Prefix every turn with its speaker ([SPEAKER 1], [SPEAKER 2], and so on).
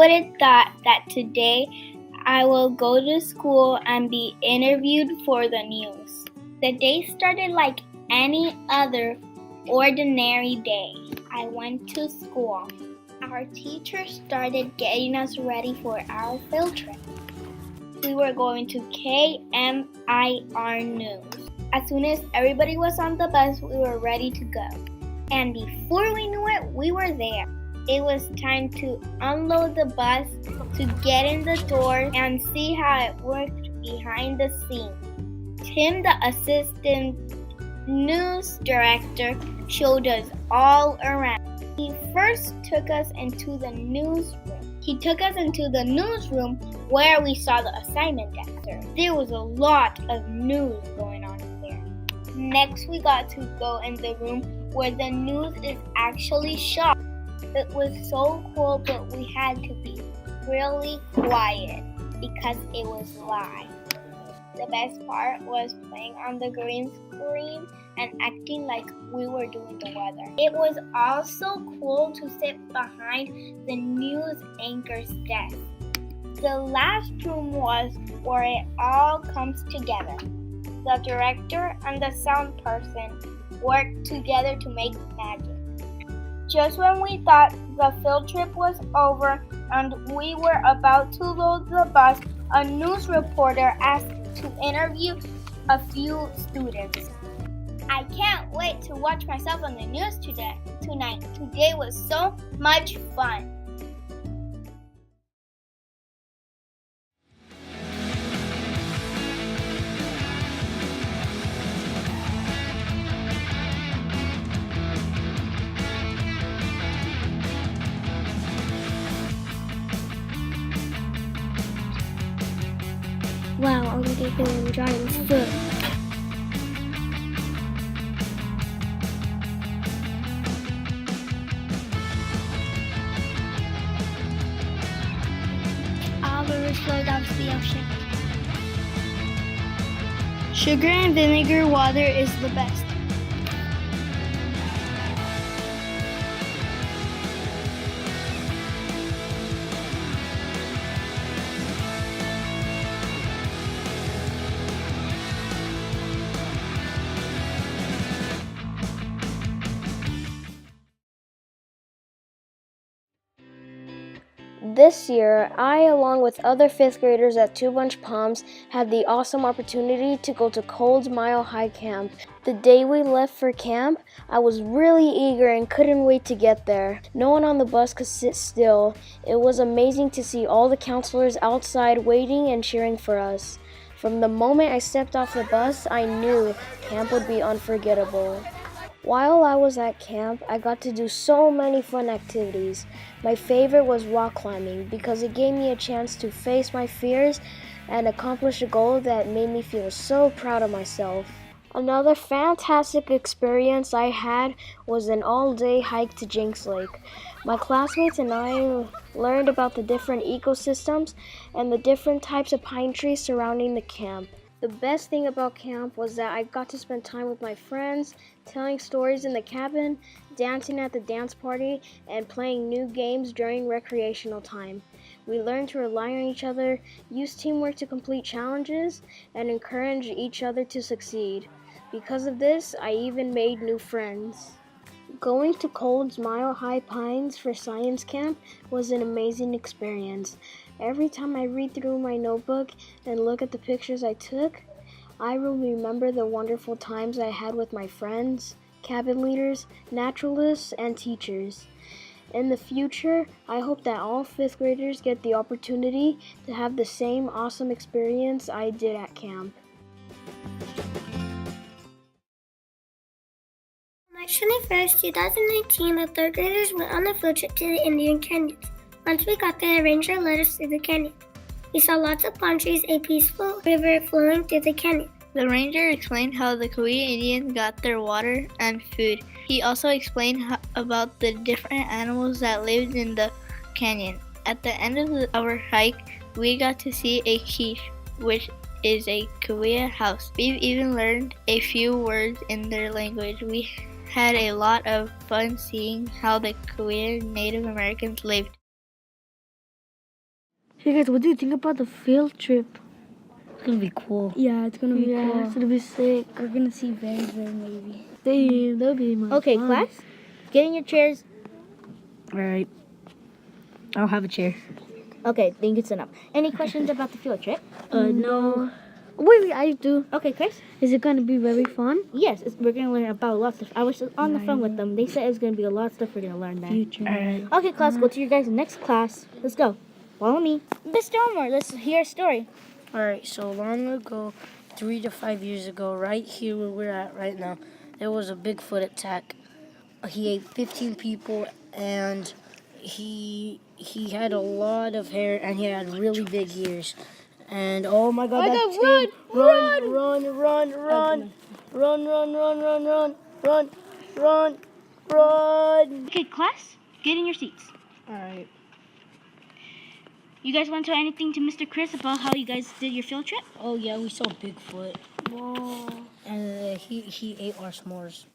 [SPEAKER 1] would have thought that today I will go to school and be interviewed for the news. The day started like any other ordinary day. I went to school. Our teacher started getting us ready for our field trip. We were going to KMIR News. As soon as everybody was on the bus, we were ready to go. And before we knew it, we were there. It was time to unload the bus, to get in the door and see how it worked behind the scenes. Tim, the assistant news director, showed us all around. He first took us into the newsroom. Where we saw the assignment desk. There was a lot of news going on in there. Next, we got to go in the room where the news is actually shot. It was so cool, but we had to be really quiet because it was live. The best part was playing on the green screen and acting like we were doing the weather. It was also cool to sit behind the news anchor's desk. The last room was where it all comes together. The director and the sound person worked together to make magic. Just when we thought the field trip was over and we were about to load the bus, a news reporter asked to interview a few students. I can't wait to watch myself on the news tonight. Today was so much fun.
[SPEAKER 2] Wow, I'm already feeling dry in foot. All rivers flow down to the ocean. Sugar and vinegar water is the best.
[SPEAKER 3] This year, I, along with other 5th graders at Two Bunch Palms, had the awesome opportunity to go to Coles Mile High Camp. The day we left for camp, I was really eager and couldn't wait to get there. No one on the bus could sit still. It was amazing to see all the counselors outside waiting and cheering for us. From the moment I stepped off the bus, I knew camp would be unforgettable. While I was at camp, I got to do so many fun activities. My favorite was rock climbing because it gave me a chance to face my fears and accomplish a goal that made me feel so proud of myself. Another fantastic experience I had was an all-day hike to Jinx Lake. My classmates and I learned about the different ecosystems and the different types of pine trees surrounding the camp. The best thing about camp was that I got to spend time with my friends, telling stories in the cabin, dancing at the dance party, and playing new games during recreational time. We learned to rely on each other, use teamwork to complete challenges, and encourage each other to succeed. Because of this, I even made new friends. Going to Coles Mile High Pines for science camp was an amazing experience. Every time I read through my notebook and look at the pictures I took, I will remember the wonderful times I had with my friends, cabin leaders, naturalists, and teachers. In the future, I hope that all 5th graders get the opportunity to have the same awesome experience I did at camp.
[SPEAKER 2] March 21st, 2019, the 3rd graders went on a field trip to the Indian Canyons. Once we got there, the ranger led us through the canyon. We saw lots of palm trees, a peaceful river flowing through the canyon.
[SPEAKER 4] The ranger explained how the Kauai Indians got their water and food. He also explained about the different animals that lived in the canyon. At the end of our hike, we got to see a quiche, which is a Kauai house. We've even learned a few words in their language. We had a lot of fun seeing how the Kauai Native Americans lived.
[SPEAKER 3] Hey guys, what do you think about the field trip?
[SPEAKER 5] It's gonna be cool.
[SPEAKER 3] Yeah, it's gonna be cool. It's gonna be sick.
[SPEAKER 1] We're gonna see bears there, maybe.
[SPEAKER 3] Damn, that'll be my
[SPEAKER 5] Okay,
[SPEAKER 3] fun.
[SPEAKER 5] class, get in your chairs. All right. I'll have a chair. Okay, then you can sit up. Any questions about the field trip?
[SPEAKER 3] No. Wait, I do.
[SPEAKER 5] Okay, Chris?
[SPEAKER 3] Is it gonna be very fun?
[SPEAKER 5] Yes, we're gonna learn about lots of stuff. I was on the phone with them. They said it's gonna be a lot of stuff we're gonna learn there.
[SPEAKER 3] Future.
[SPEAKER 5] Okay, class, go to your guys' next class. Let's go. Follow me. Mr. Omar, let's hear a story.
[SPEAKER 6] Alright, so long ago, 3 to 5 years ago, right here where we're at right now, there was a Bigfoot attack. He ate 15 people and he had a lot of hair and he had really big ears. And oh my god, run.
[SPEAKER 5] Okay, class, get in your seats.
[SPEAKER 6] Alright.
[SPEAKER 5] You guys want to tell anything to Mr. Chris about how you guys did your field trip?
[SPEAKER 6] Oh yeah, we saw Bigfoot. Whoa. And he ate our s'mores.